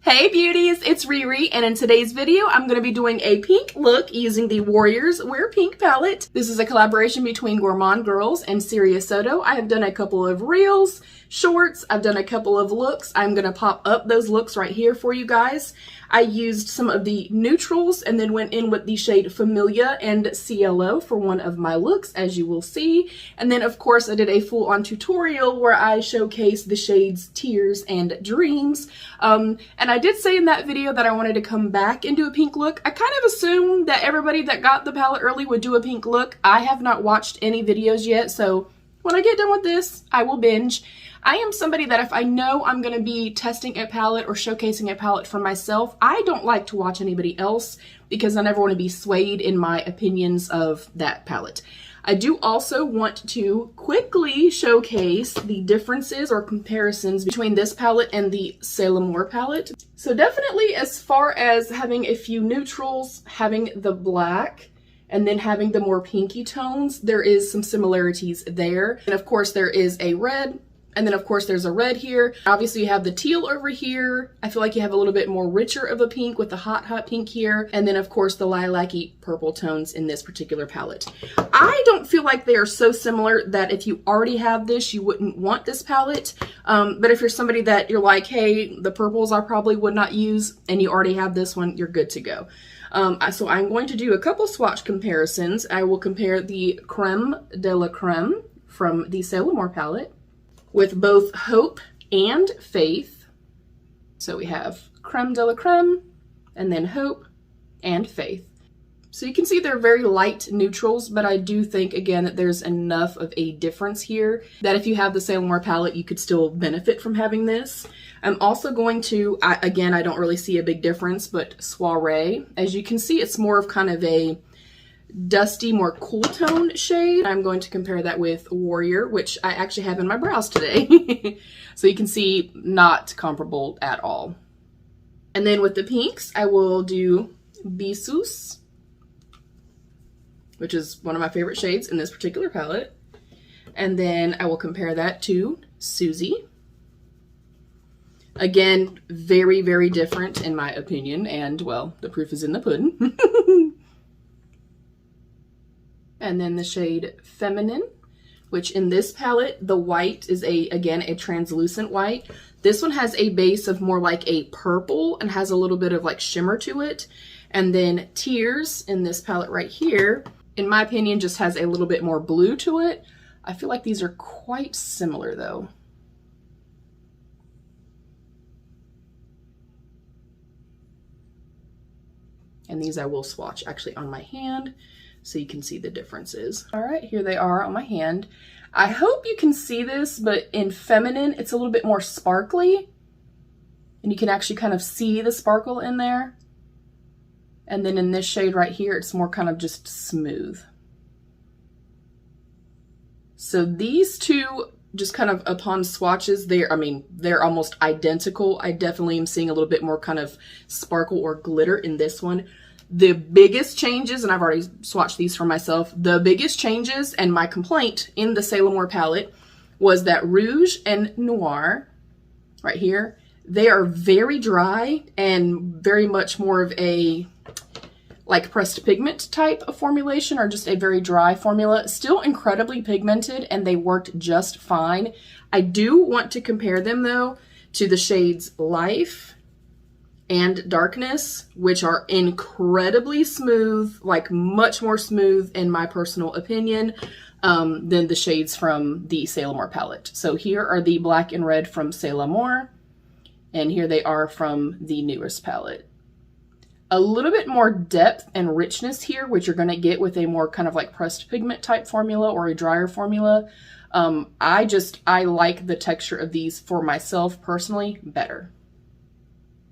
Hey beauties, it's Riri, and in today's video I'm going to be doing a pink look using the Warriors Wear Pink palette. This is a collaboration between Gourmande Girls and Siria Soto. I have done a couple of reels, shorts, I've done a couple of looks. I'm going to pop up those looks right here for you guys. I used some of the neutrals and then went in with the shade Familia and Cielo for one of my looks, as you will see. And then of course I did a full-on tutorial where I showcased the shades Tears and Dreams. And I did say in that video that I wanted to come back and do a pink look. I kind of assumed that everybody that got the palette early would do a pink look. I have not watched any videos yet, so when I get done with this, I will binge. I am somebody that if I know I'm going to be testing a palette or showcasing a palette for myself, I don't like to watch anybody else because I never want to be swayed in my opinions of that palette. I do also want to quickly showcase the differences or comparisons between this palette and the C'est L'Amour palette. So definitely as far as having a few neutrals, having the black, and then having the more pinky tones, there is some similarities there. And of course there is a red, and then of course there's a red here. Obviously you have the teal over here. I feel like you have a little bit more richer of a pink with the hot pink here. And then of course the lilac-y purple tones in this particular palette. I don't feel like they are so similar that if you already have this, you wouldn't want this palette. But if you're somebody that you're like, hey, the purples I probably would not use, and you already have this one, you're good to go. So I'm going to do a couple swatch comparisons. I will compare the Creme de la Creme from the C'est L'Amour palette with both Hope and Faith. So we have Creme de la Creme and then Hope and Faith. So you can see they're very light neutrals, but I do think, again, that there's enough of a difference here that if you have the C'est L'Amour palette, you could still benefit from having this. I'm also going to, again, I don't really see a big difference, but Soirée. As you can see, it's more of kind of a dusty, more cool tone shade. I'm going to compare that with Warrior, which I actually have in my brows today. So you can see not comparable at all. And then with the pinks, I will do Bisous, which is one of my favorite shades in this particular palette. And then I will compare that to Susie. Again, very, very different in my opinion. And well, the proof is in the pudding. And then the shade Feminine, which in this palette, the white is again, a translucent white. This one has a base of more like a purple and has a little bit of like shimmer to it. And then Tears in this palette right here, in my opinion, just has a little bit more blue to it. I feel like these are quite similar though. And these I will swatch actually on my hand so you can see the differences. All right, here they are on my hand. I hope you can see this, but in Feminine, it's a little bit more sparkly. And you can actually kind of see the sparkle in there. And then in this shade right here, it's more kind of just smooth. So these two, just kind of upon swatches, they're almost identical. I definitely am seeing a little bit more kind of sparkle or glitter in this one. The biggest changes, and I've already swatched these for myself, the biggest changes and my complaint in the C'est L'Amour palette was that Rouge and Noir, right here, they are very dry and very much more of a like pressed pigment type of formulation, or just a very dry formula. Still incredibly pigmented, and they worked just fine. I do want to compare them though to the shades Life and Darkness, which are incredibly smooth, like much more smooth in my personal opinion than the shades from the C'est L'Amour palette. So here are the black and red from C'est L'Amour, and here they are from the newest palette. A little bit more depth and richness here, which you're going to get with a more kind of like pressed pigment type formula or a drier formula. I like the texture of these for myself personally better.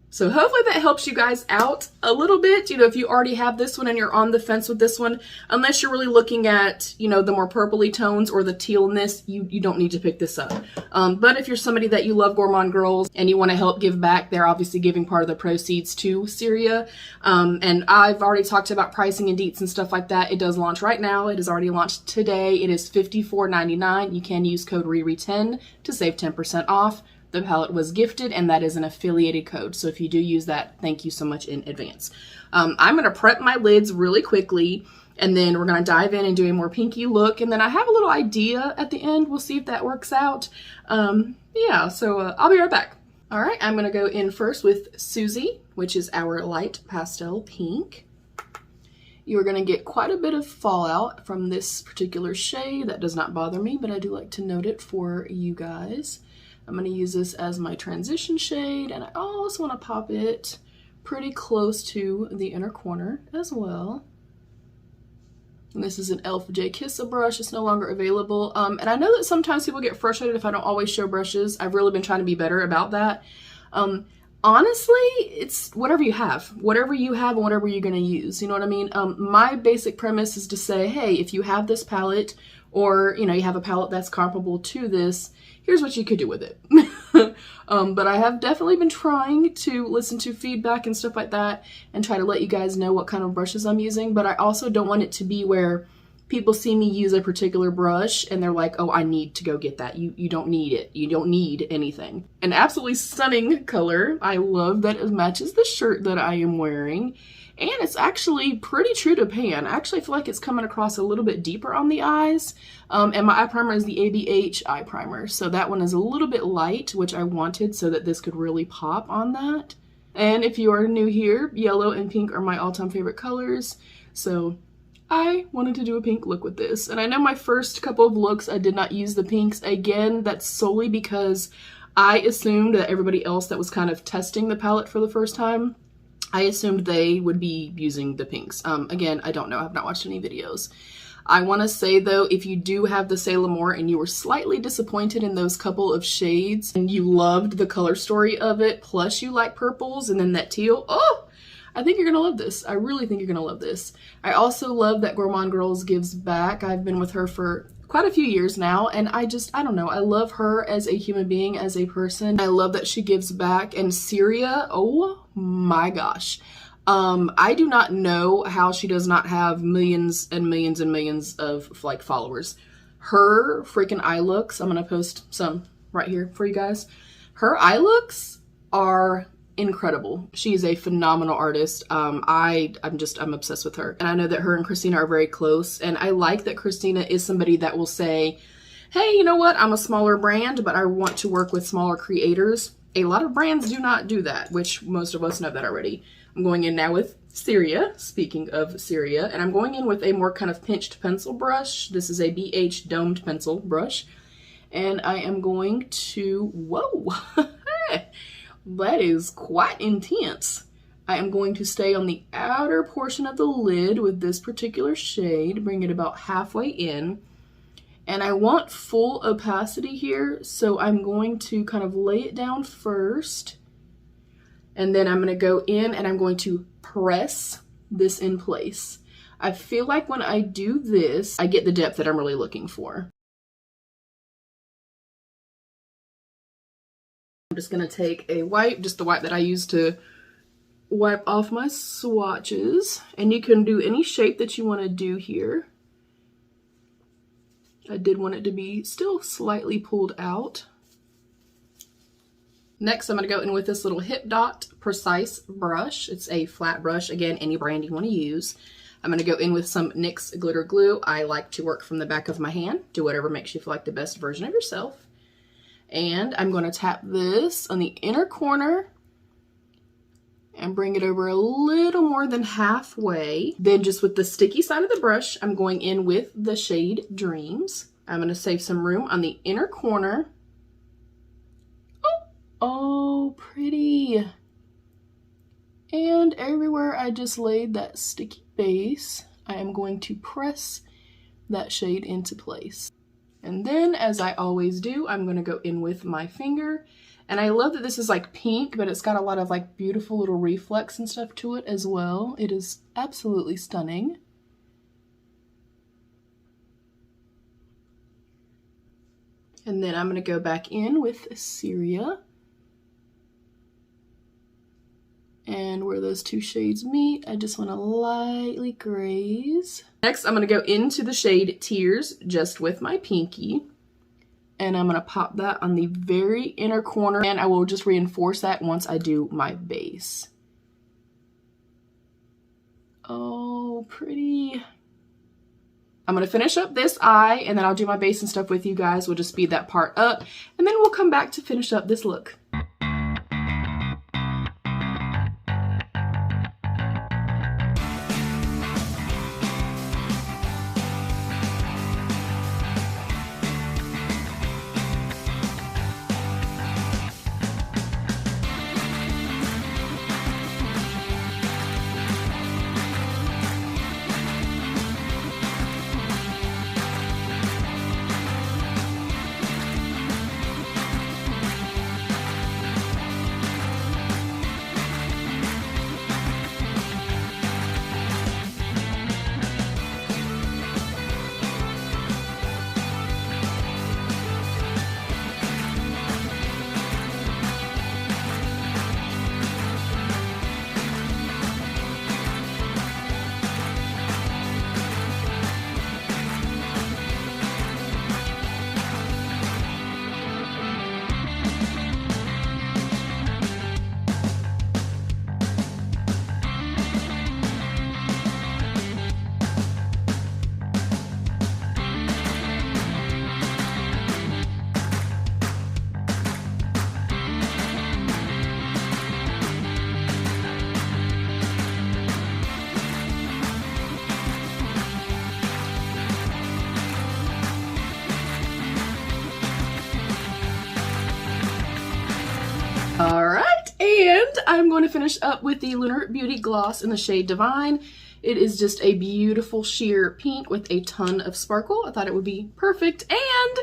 So hopefully that helps you guys out a little bit. You know, if you already have this one and you're on the fence with this one, unless you're really looking at, you know, the more purpley tones or the tealness, you don't need to pick this up. But if you're somebody that you love Gourmande Girls and you want to help give back, they're obviously giving part of the proceeds to Siria. And I've already talked about pricing and deets and stuff like that. It does launch right now. It has already launched today. It is $54.99. You can use code RIRI10 to save 10% off. the palette was gifted, and that is an affiliated code. So if you do use that, thank you so much in advance. I'm going to prep my lids really quickly, and then we're going to dive in and do a more pinky look. And then I have a little idea at the end. We'll see if that works out. Yeah, so I'll be right back. All right, I'm going to go in first with Susie, which is our light pastel pink. You're going to get quite a bit of fallout from this particular shade. That does not bother me, but I do like to note it for you guys. I'm going to use this as my transition shade, and I also want to pop it pretty close to the inner corner as well. And this is an e.l.f. J Kissa brush. It's no longer available. And I know that sometimes people get frustrated if I don't always show brushes. I've really been trying to be better about that. Honestly, it's whatever you have and whatever you're going to use. You know what I mean? My basic premise is to say, hey, if you have this palette, or, you know, you have a palette that's comparable to this, here's what you could do with it. But I have definitely been trying to listen to feedback and stuff like that and try to let you guys know what kind of brushes I'm using. But I also don't want it to be where people see me use a particular brush and they're like, oh, I need to go get that. You don't need it. You don't need anything. An absolutely stunning color. I love that it matches the shirt that I am wearing. And it's actually pretty true to pan. I actually feel like it's coming across a little bit deeper on the eyes. And my eye primer is the ABH eye primer. So that one is a little bit light, which I wanted so that this could really pop on that. And if you are new here, yellow and pink are my all-time favorite colors. So I wanted to do a pink look with this. And I know my first couple of looks, I did not use the pinks. Again, that's solely because I assumed that everybody else that was kind of testing the palette for the first time, I assumed they would be using the pinks. Again, I don't know. I have not watched any videos. I want to say, though, if you do have the Sailor Moore and you were slightly disappointed in those couple of shades and you loved the color story of it, plus you like purples and then that teal, oh, I think you're going to love this. I really think you're going to love this. I also love that Gourmande Girls gives back. I've been with her for quite a few years now, and I don't know. I love her as a human being, as a person. I love that she gives back. And Siria, oh my gosh. I do not know how she does not have millions and millions and millions of like followers. Her freaking eye looks, I'm going to post some right here for you guys. Her eye looks are incredible. She's a phenomenal artist. I'm obsessed with her. And I know that her and Christina are very close. And I like that Christina is somebody that will say, hey, you know what? I'm a smaller brand, but I want to work with smaller creators. A lot of brands do not do that, which most of us know that already. I'm going in now with Siria, speaking of Siria, and I'm going in with a more kind of pinched pencil brush. This is a BH domed pencil brush. And I am going to, whoa, that is quite intense. I am going to stay on the outer portion of the lid with this particular shade, bring it about halfway in. And I want full opacity here, so I'm going to kind of lay it down first. And then I'm going to go in and I'm going to press this in place. I feel like when I do this, I get the depth that I'm really looking for. I'm just going to take a wipe, just the wipe that I use to wipe off my swatches. And you can do any shape that you want to do here. I did want it to be still slightly pulled out. Next, I'm going to go in with this little Hip Dot Precise brush. It's a flat brush. Again, any brand you want to use. I'm going to go in with some NYX glitter glue. I like to work from the back of my hand. Do whatever makes you feel like the best version of yourself. And I'm going to tap this on the inner corner and bring it over a little more than halfway. Then just with the sticky side of the brush, I'm going in with the shade Dreams. I'm going to save some room on the inner corner. Oh, pretty. And everywhere I just laid that sticky base, I am going to press that shade into place. And then, as I always do, I'm going to go in with my finger. And I love that this is like pink, but it's got a lot of like beautiful little reflex and stuff to it as well. It is absolutely stunning. And then I'm going to go back in with Siria. And where those two shades meet, I just want to lightly graze. Next, I'm going to go into the shade Tears just with my pinky. And I'm going to pop that on the very inner corner, and I will just reinforce that once I do my base. Oh, pretty. I'm going to finish up this eye, and then I'll do my base and stuff with you guys. We'll just speed that part up, and then we'll come back to finish up this look. Alright, and I'm going to finish up with the Lunar Beauty Gloss in the shade Divine. It is just a beautiful sheer pink with a ton of sparkle. I thought it would be perfect, and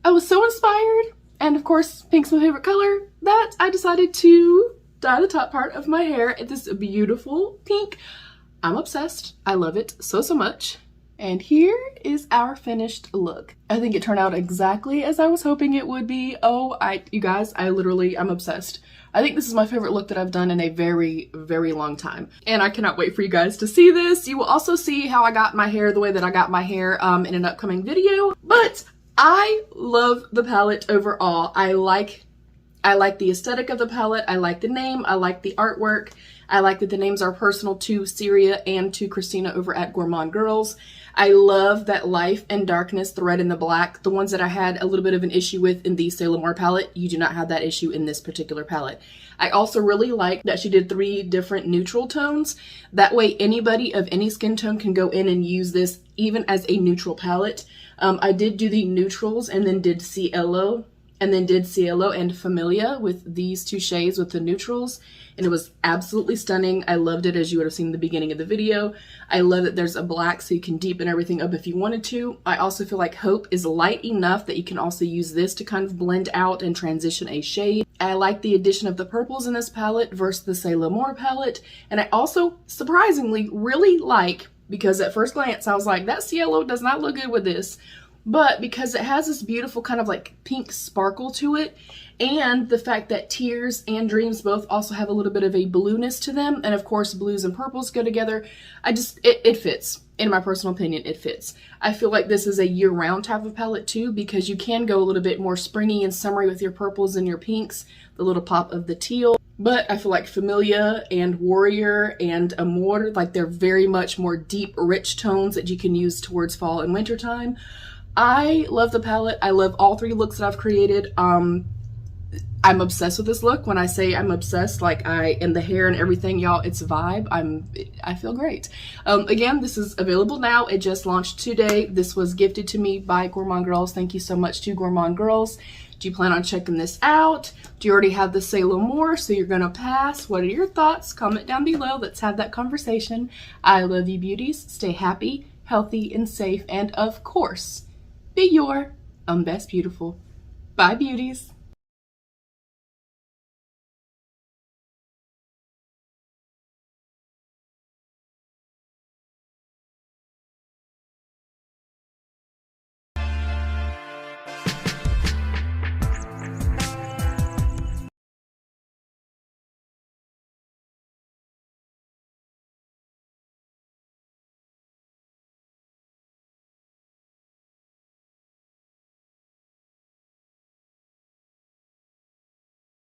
I was so inspired, and of course pink's my favorite color, that I decided to dye the top part of my hair at this beautiful pink. I'm obsessed. I love it so much. And here is our finished look. I think it turned out exactly as I was hoping it would be. Oh, you guys, I'm obsessed. I think this is my favorite look that I've done in a very long time. And I cannot wait for you guys to see this. You will also see how I got my hair the way that I got my hair in an upcoming video. But I love the palette overall. I like the aesthetic of the palette. I like the name. I like the artwork. I like that the names are personal to Siria and to Christina over at Gourmande Girls. I love that life and darkness thread in the black. The ones that I had a little bit of an issue with in the Sailor Moore palette, you do not have that issue in this particular palette. I also really like that she did 3 different neutral tones. That way anybody of any skin tone can go in and use this even as a neutral palette. I did do the neutrals and then did Cielo. And then did Cielo and Familia with these 2 shades with the neutrals. And it was absolutely stunning. I loved it, as you would have seen in the beginning of the video. I love that there's a black so you can deepen everything up if you wanted to. I also feel like Hope is light enough that you can also use this to kind of blend out and transition a shade. I like the addition of the purples in this palette versus the Sailor Moore palette. And I also, surprisingly, really like, because at first glance I was like, that Cielo does not look good with this. But because it has this beautiful kind of like pink sparkle to it, and the fact that Tears and Dreams both also have a little bit of a blueness to them, and of course blues and purples go together, it fits. In my personal opinion, it fits. I feel like this is a year-round type of palette too, because you can go a little bit more springy and summery with your purples and your pinks, the little pop of the teal. But I feel like Familia and Warrior and Amor, like they're very much more deep, rich tones that you can use towards fall and winter time. I love the palette. I love all 3 looks that I've created. I'm obsessed with this look. When I say I'm obsessed, like and the hair and everything, y'all, it's a vibe. I feel great. Again, this is available now. It just launched today. This was gifted to me by Gourmande Girls. Thank you so much to Gourmande Girls. Do you plan on checking this out? Do you already have the Sailor Moore, so you're gonna pass? What are your thoughts? Comment down below. Let's have that conversation. I love you, beauties. Stay happy, healthy, and safe, and of course, be your best beautiful. Bye, beauties.